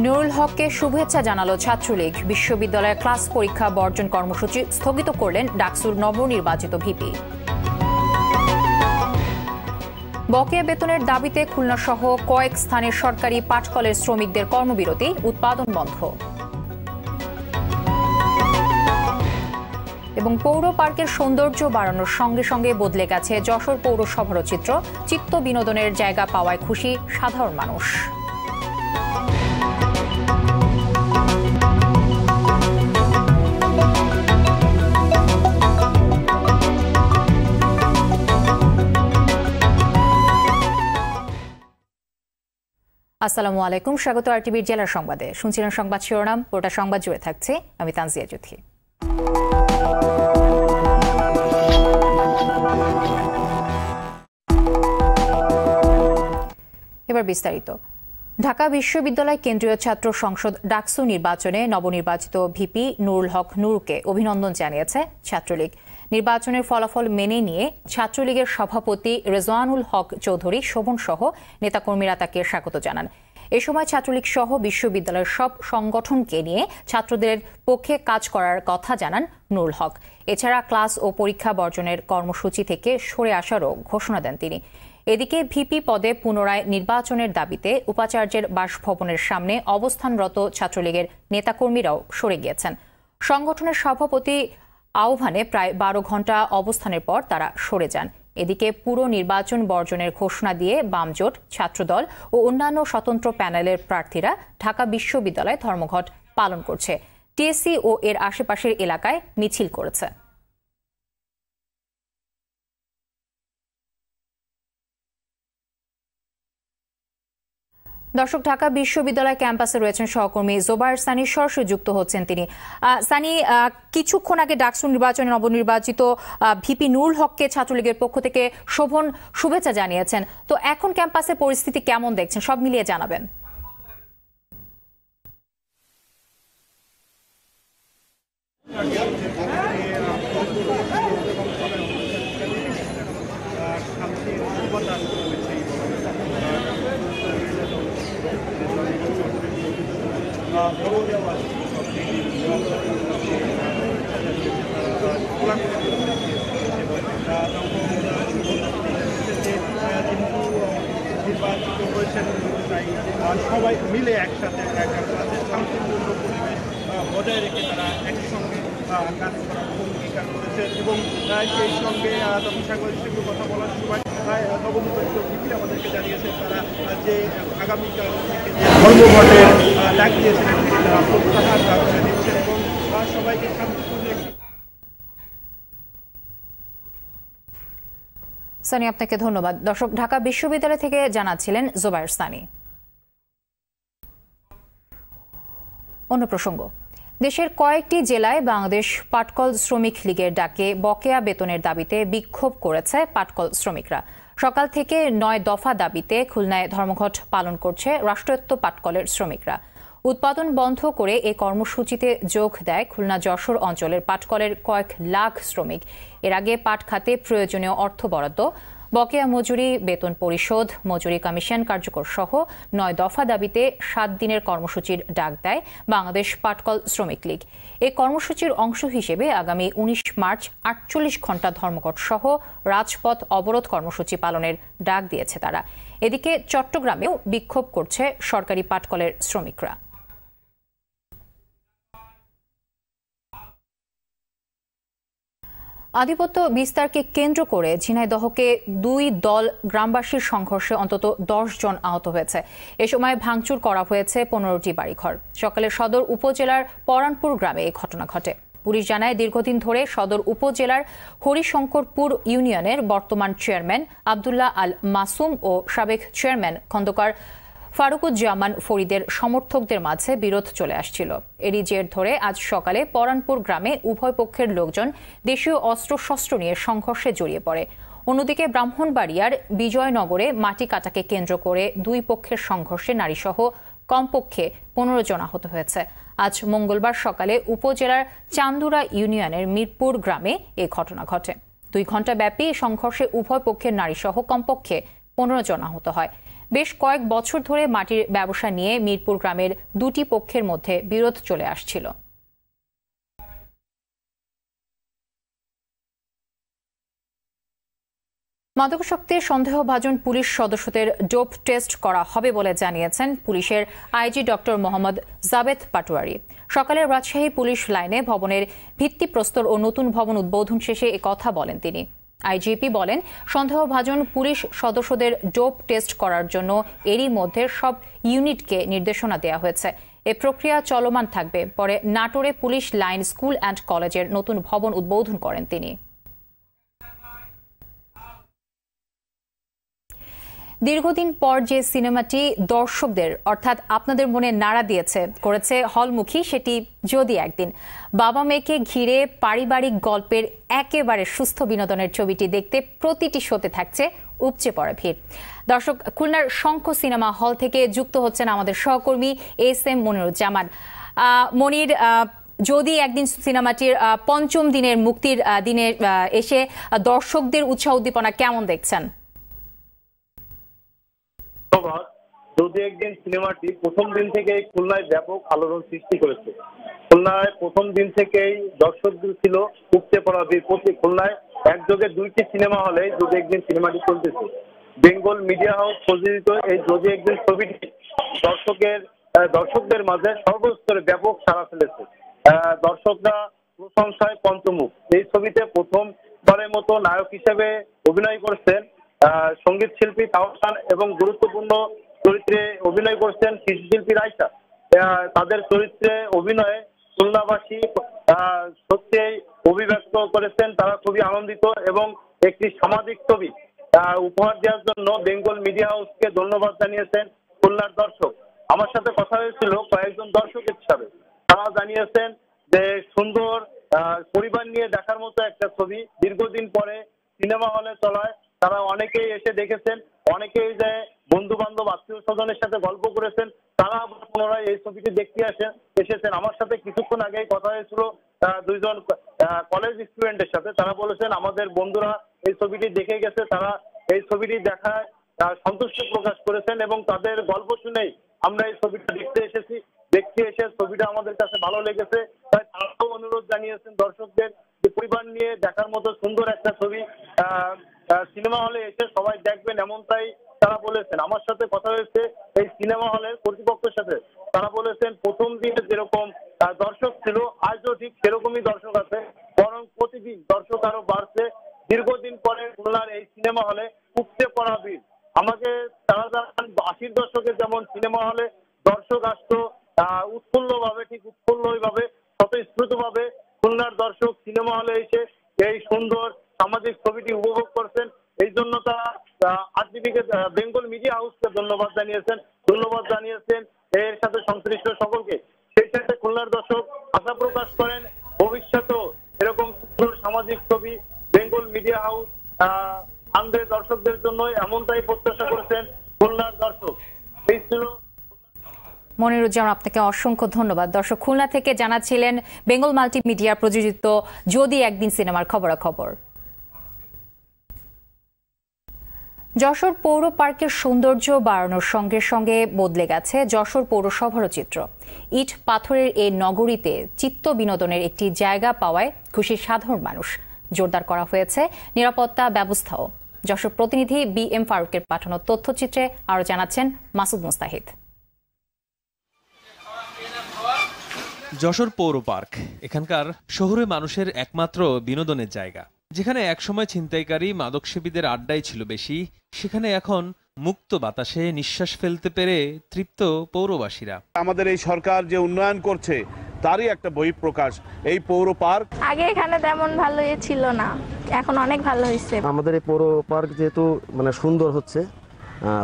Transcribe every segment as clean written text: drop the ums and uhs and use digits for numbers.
নুরুল হককে শুভেচ্ছা জানালো ছাত্রলীগ। বিশ্ববিদ্যালয়ের ক্লাস পরীক্ষা বর্জন কর্মসূচি স্থগিত করলেন ডাকসুর নবনির্বাচিত ভিপি। বকেয়া বেতনের দাবিতে খুলনা সহ কয়েক স্থানে সরকারি পাটকলের শ্রমিকদের কর্মবিরতি, উৎপাদন বন্ধ। এবং পৌর পার্কের সৌন্দর্য বাড়ানোর সঙ্গে সঙ্গে বদলে গেছে যশোর পৌরসভার চিত্র। চিত্ত বিনোদনের জায়গা পাওয়ায় খুশি সাধারণ মানুষ। আসসালামু আলাইকুম, স্বাগত আরটিভির জেলার সংবাদে। শুনছিলেন সংবাদ শিরোনাম, পুরোটা সংবাদ জুড়ে থাকছে আমি তানজিয়া জ্যোতি। এবার বিস্তারিত। ঢাকা বিশ্ববিদ্যালয় কেন্দ্রীয় ছাত্র সংসদ ডাকসু নির্বাচনে নবনির্বাচিত ভিপি নুরুল হক নুরুকে অভিনন্দন জানিয়েছে ছাত্রলীগ। নির্বাচনের ফলাফল মেনে নিয়ে ছাত্রলীগের সভাপতি রেজওয়ানুল হক চৌধুরী শোভন সহ নেতাকর্মীরা তাকে স্বাগত জানান। এ সময় ছাত্রলীগ সহ বিশ্ববিদ্যালয়ের সব সংগঠনকে নিয়ে ছাত্রদের পক্ষে কাজ করার কথা জানান নুরুল হক। এছাড়া ক্লাস ও পরীক্ষা বর্জনের কর্মসূচি থেকে সরে আসারও ঘোষণা দেন তিনি। এদিকে ভিপি পদে পুনরায় নির্বাচনের দাবিতে উপাচার্যের বাসভবনের সামনে অবস্থানরত ছাত্রলীগের নেতাকর্মীরাও সরে গিয়েছেন। সংগঠনের সভাপতি আহ্বানে প্রায় 12 ঘণ্টা অবস্থানের পর তারা সরে যান। এদিকে পুরো নির্বাচন বর্জনের ঘোষণা দিয়ে বামজোট, ছাত্রদল ও অন্যান্য স্বতন্ত্র প্যানেলের প্রার্থীরা ঢাকা বিশ্ববিদ্যালয়ে ধর্মঘট পালন করছে। টিএসসি ও এর আশেপাশের এলাকায় মিছিল করেছে। দর্শক, ঢাকা বিশ্ববিদ্যালয় ক্যাম্পাসে রয়েছেন সহকর্মী জোবায়ের সানি, সরাসরি যুক্ত হচ্ছেন তিনি। সানি, কিছুক্ষণ আগে ডাকসু নির্বাচনে নবনির্বাচিত ভিপি নুরুল হককে ছাত্রলীগের পক্ষ থেকে শোভন শুভেচ্ছা জানিয়েছেন। তো এখন ক্যাম্পাসের পরিস্থিতি কেমন দেখছেন, সব মিলিয়ে জানাবেন। নির্বাচিত হয়েছেন, তাই সবাই মিলে একসাথে শান্তিপূর্ণ পরিবেশ বজায় রেখে তারা একসঙ্গে কাজ করার অঙ্গীকার করেছেন। এবং সেই সঙ্গে তখন সাংবাদিকদের কথা বলার সময় নবনির্বাচিত ভিপি আমাদেরকে জানিয়েছেন তারা যে আগামীকাল থেকে যে ধর্মঘটের ডাক দিয়েছেন তারা প্রত্যাহার করে দিচ্ছেন এবং সবাইকে শান্তিপূর্ণ। সানি, আপনাকে ধন্যবাদ। দর্শক, ঢাকা বিশ্ববিদ্যালয় থেকে জানাচ্ছিলেন জোবায়ের সানি। অন্য প্রসঙ্গ, দেশের কয়েকটি জেলায় বাংলাদেশ পাটকল শ্রমিক লীগের ডাকে বকেয়া বেতনের দাবিতে বিক্ষোভ করেছে পাটকল শ্রমিকরা। সকাল থেকে 9 দফা দাবিতে খুলনায় ধর্মঘট পালন করছে রাষ্ট্রায়ত্ত পাটকলের শ্রমিকরা। উৎপাদন বন্ধ করে এই কর্মসূচিতে যোগ দেয় খুলনা যশোর অঞ্চলের পাটকলের কয়েক লাখ শ্রমিক। এর আগে পাট খাতে প্রয়োজনীয় অর্থ বরাদ্দ, বকেয়া মজুরি, বেতন পরিশোধ, মজুরি কমিশন কার্যকর সহ 9 দফা দাবিতে 7 দিনের কর্মসূচির ডাক দেয় বাংলাদেশ পাটকল শ্রমিক লীগ। এই কর্মসূচির অংশ হিসেবে আগামী 19 মার্চ 48 ঘণ্টা ধর্মঘট সহ রাজপথ অবরোধ কর্মসূচি পালনের ডাক দিয়েছে তারা। এদিকে চট্টগ্রামেও বিক্ষোভ করছে সরকারি পাটকলের শ্রমিকরা। আধিপত্য বিস্তারকে কেন্দ্র করে ঝিনাইদহকে 2 দল গ্রামবাসীর সংঘর্ষে অন্তত 10 জন আহত হয়েছে। এ সময় ভাঙচুর করা হয়েছে 15টি বাড়িঘর। সকালে সদর উপজেলার পরানপুর গ্রামে এই ঘটনা ঘটে। পুলিশ জানায়, দীর্ঘদিন ধরে সদর উপজেলার হরিশঙ্করপুর ইউনিয়নের বর্তমান চেয়ারম্যান আব্দুল্লাহ আল মাসুম ও সাবেক চেয়ারম্যান খন্দকার ফারুকুজ্জামান ফরিদের সমর্থকদের মাঝে বিরোধ চলে আসছিল। এরই জের ধরে আজ সকালে পরানপুর গ্রামে উভয় পক্ষের লোকজন দেশীয় অস্ত্রশস্ত্র নিয়ে সংঘর্ষে জড়িয়ে পড়ে। অন্যদিকে ব্রাহ্মণবাড়িয়ার বিজয়নগরে মাটি কাটাকে কেন্দ্র করে 2 পক্ষের সংঘর্ষে নারীসহ কমপক্ষে 15 জন আহত হয়েছে। আজ মঙ্গলবার সকালে উপজেলার চান্দুরা ইউনিয়নের মিরপুর গ্রামে এ ঘটনা ঘটে। 2 ঘণ্টা ব্যাপী সংঘর্ষে উভয় পক্ষের নারীসহ কমপক্ষে 15 জন আহত হয়। বেশ কয়েক বছর ধরে মাটির ব্যবসা নিয়ে মিরপুর গ্রামের দুটি পক্ষের মধ্যে বিরোধ চলে আসছিল। মাদকাসক্তির সন্দেহভাজন পুলিশ সদস্যদের ডোপ টেস্ট করা হবে বলে জানিয়েছেন পুলিশের আইজি ডক্টর মোহাম্মদ জাবেদ পাটোয়ারি। সকালে রাজশাহী পুলিশ লাইনে ভবনের ভিত্তিপ্রস্তর ও নতুন ভবন উদ্বোধন শেষে কথা বলেন তিনি। আইজিপি বলেন, সন্দেহভাজন পুলিশ সদস্যদের ডোপ টেস্ট করার জন্য এরই মধ্যে সব ইউনিটকে নির্দেশনা দেওয়া হয়েছে। এ প্রক্রিয়া চলমান থাকবে। পরে নাটোরে পুলিশ লাইন স্কুল অ্যান্ড কলেজের নতুন ভবন উদ্বোধন করেন তিনি। দীর্ঘদিন পর যে সিনেমাটি দর্শকদের অর্থাৎ আপনাদের মনে নাড়া করেছে হলমুখী, সেটি যদি একদিন। বাবা মেয়েকে ঘিরে পারিবারিক গল্পের একেবারে সুস্থ বিনোদনের ছবিটি দেখতে প্রতিটি শোতে থাকছে উপচে পড়া ভিড়। দর্শক, খুলনার শঙ্খ সিনেমা হল থেকে যুক্ত হচ্ছেন আমাদের সহকর্মী SM মনিরুজ্জামান। মনির, যদি একদিন সিনেমাটির পঞ্চম দিনের মুক্তির দিনে এসে দর্শকদের উৎসাহ উদ্দীপনা কেমন দেখছেন? যদি একদিন সিনেমাটি প্রথম দিন থেকেই খুলনায় ব্যাপক আলোড়ন সৃষ্টি করেছে। খুলনায় প্রথম দিন থেকেই দর্শকদের ছিল উপচে পড়া ভিড়। খুলনায় একযোগে দুইটি সিনেমা হলে যদি একদিন সিনেমাটি চলতেছে। বেঙ্গল মিডিয়া হাউস প্রযোজিত এই যদি একদিন ছবিটি দর্শকদের মাঝে সর্বস্তরে ব্যাপক সাড়া ফেলেছে। দর্শকরা প্রশংসায় পঞ্চমুখ। এই ছবিতে প্রথমবারের মতো নায়ক হিসেবে অভিনয় করছেন সঙ্গীত শিল্পী তাওসান এবং গুরুত্বপূর্ণ চরিত্রে অভিনয় করছেন শিশুশিল্পী রাইসা। তাদের চরিত্রে অভিনয়ে খুলনাবাসী সত্যিই অভিব্যক্ত করেছেন। তারা খুবই আনন্দিত এবং একটি সামাজিক ছবি উপহার দেওয়ার জন্য বেঙ্গল মিডিয়া হাউসকে ধন্যবাদ জানিয়েছেন খুলনার দর্শক। আমার সাথে কথা হয়েছিল কয়েকজন দর্শকের হিসাবে। তারা জানিয়েছেন যে সুন্দর পরিবার নিয়ে দেখার মতো একটা ছবি দীর্ঘদিন পরে সিনেমা হলে চলায় তারা অনেকেই এসে দেখেছেন, অনেকেই যে বন্ধু বান্ধব আত্মীয় স্বজনের সাথে গল্প করেছেন, তারা আবার পুনরায় এই ছবিটি দেখতে এসেছেন। আমার সাথে কিছুক্ষণ আগেই কথা হয়েছিল দুইজন কলেজ স্টুডেন্টের সাথে। তারা বলেছেন আমাদের বন্ধুরা এই ছবিটি দেখে গেছে, তারা এই ছবিটি দেখায় সন্তুষ্টি প্রকাশ করেছেন এবং তাদের গল্প শুনেই আমরা এই ছবিটা দেখতে এসে ছবিটা আমাদের কাছে ভালো লেগেছে। তাই তারাও অনুরোধ জানিয়েছেন দর্শকদের যে পরিবার নিয়ে দেখার মতো সুন্দর একটা ছবি সিনেমা হলে এসে সবাই দেখবেন, এমনটাই তারা বলেছেন। আমার সাথে কথা হয়েছে এই সিনেমা হলের কর্তৃপক্ষের সাথে। তারা বলেছেন প্রথম দিনে যেরকম দর্শক ছিল আজও ঠিক সেরকমই দর্শক আছে, বরং প্রতিদিন দর্শক আরো বাড়ছে। দীর্ঘদিন পরে খুলনার এই সিনেমা হলে উপচে পড়া ভিড়। আমাকে তারা জানান 80-র দশকে যেমন সিনেমা হলে দর্শক আসতো উৎফুল্লভাবে, ঠিক উৎফুল্লভাবে স্বতঃস্ফূর্তভাবে খুলনার দর্শক সিনেমা হলে এসে এই সুন্দর সামাজিক ছবিটি উপভোগ করছেন। এই জন্য তারা আরটিভিকে বেঙ্গল মিডিয়া হাউসকে ধন্যবাদ জানিয়েছেন এর সাথে সংশ্লিষ্ট সকলকে। সেই সাথে খুলনার দর্শক আশা প্রকাশ করেন ভবিষ্যতেও এরকম সুন্দর সামাজিক ছবি বেঙ্গল মিডিয়া হাউস আনবে দর্শকদের জন্য, এমনটাই প্রত্যাশা করেছেন খুলনার দর্শক। এই ছিল মনিরুজ্জামান, আপনাকে অসংখ্য ধন্যবাদ। দর্শক, খুলনা থেকে জানাচ্ছিলেন বেঙ্গল মাল্টিমিডিয়া প্রযোজিত যদি একদিন সিনেমার খবরাখবর। যশোর পৌর পার্কের সৌন্দর্য বাড়ানোর সঙ্গে সঙ্গে বদলে গেছে যশোর পৌরসভারও চিত্র। ইট পাথরের এই নগরীতে চিত্ত বিনোদনের একটি জায়গা পাওয়ায় খুশি সাধারণ মানুষ। জোরদার করা হয়েছে নিরাপত্তা ব্যবস্থাও। যশোর প্রতিনিধি BM ফারুকের পাঠানো তথ্যচিত্রে আরও জানাচ্ছেন মাসুদ মুস্তাহিদ। যশোর পৌর পার্ক এখানকার শহুরে মানুষের একমাত্র বিনোদনের জায়গা। যেখানে একসময় ছিনতাইকারী মাদকসেবীদের আড্ডাই ছিল বেশি, সেখানে এখন মুক্ত বাতাসে নিঃশ্বাস ফেলতে পেরে তৃপ্ত পৌরবাসীরা। আমাদের এই সরকার যে উন্নয়ন করছে তারই একটা বহিঃপ্রকাশ এই পৌর পার্ক। আগে এখানে তেমন ভালো ছিল না, এখন অনেক ভালো হয়েছে। আমাদের এই পৌর পার্ক যেহেতু সুন্দর হচ্ছে,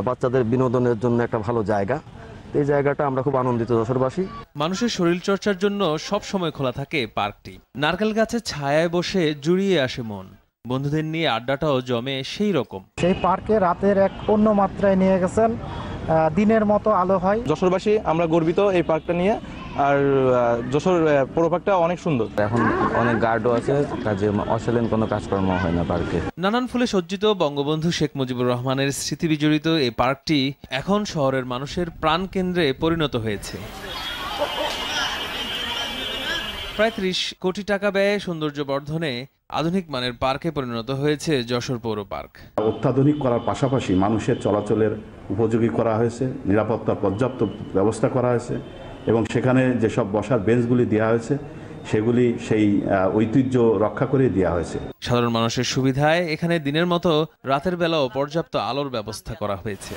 বাচ্চাদের বিনোদনের জন্য একটা ভালো জায়গা। এই জায়গাটা আমরা খুব আনন্দিত যশোরবাসী। মানুষের শরীর চর্চার জন্য সব সময় খোলা থাকে পার্কটি। নারকেল গাছের ছায়ায় বসে জুড়িয়ে আসে মন। বন্ধুদের নিয়ে আড্ডাটাও জমে সেই রকম। সেই পার্কে রাতের এক অন্য মাত্রায় নিয়ে গেছেন, দিনের মতো আলো হয়। যশোরবাসী আমরা গর্বিত এই পার্কটা নিয়ে। আর যশোর পুরো পার্কটা অনেক সুন্দর। এখন অনেক গার্ডও আছে, কাজে অশালীন কোনো কাজকর্ম হয় না পার্কে। নানান ফুলে সজ্জিত বঙ্গবন্ধু শেখ মুজিবুর রহমানের স্মৃতি বিজড়িত এই পার্কটি এখন শহরের মানুষের প্রাণকেন্দ্রে পরিণত হয়েছে। প্রায় ৩০ কোটি টাকা ব্যয়ে সৌন্দর্য বর্ধনে আধুনিক মানের পার্কে পরিণত হয়েছে যশোর পৌর পার্ক। অত্যাধুনিক করার পাশাপাশি মানুষের চলাচলের উপযোগী করা হয়েছে, নিরাপত্তার পর্যাপ্ত ব্যবস্থা করা হয়েছে এবং সেখানে যেসব বসার বেঞ্চগুলি দেওয়া হয়েছে সেগুলি সেই ঐতিহ্য রক্ষা করে দেওয়া হয়েছে। সাধারণ মানুষের সুবিধায় এখানে দিনের মতো রাতের বেলাও পর্যাপ্ত আলোর ব্যবস্থা করা হয়েছে।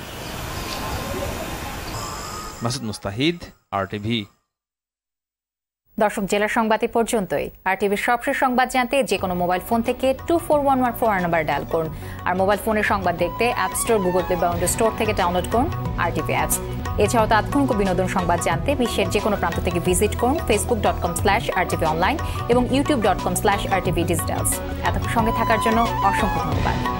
মাসুদ মুস্তাহিদ, RTV। দর্শক, জেলা সংবাদ এ পর্যন্তই। RTVর সবশেষ সংবাদ জানতে যে কোনো মোবাইল ফোন থেকে 241114 নাম্বার ডায়াল করুন। আর মোবাইল ফোনের সংবাদ দেখতে অ্যাপ স্টোর, গুগল প্লে বা উইন্ডোজ স্টোর থেকে ডাউনলোড করুন RTV অ্যাপস। এছাড়াও তাৎক্ষণিক বিনোদন সংবাদ জানতে বিশ্বের যে কোনো প্রান্ত থেকে ভিজিট করুন facebook.com/RTV online এবং youtube.com/RTV Digitals। এতক্ষণ সঙ্গে থাকার জন্য অসংখ্য ধন্যবাদ।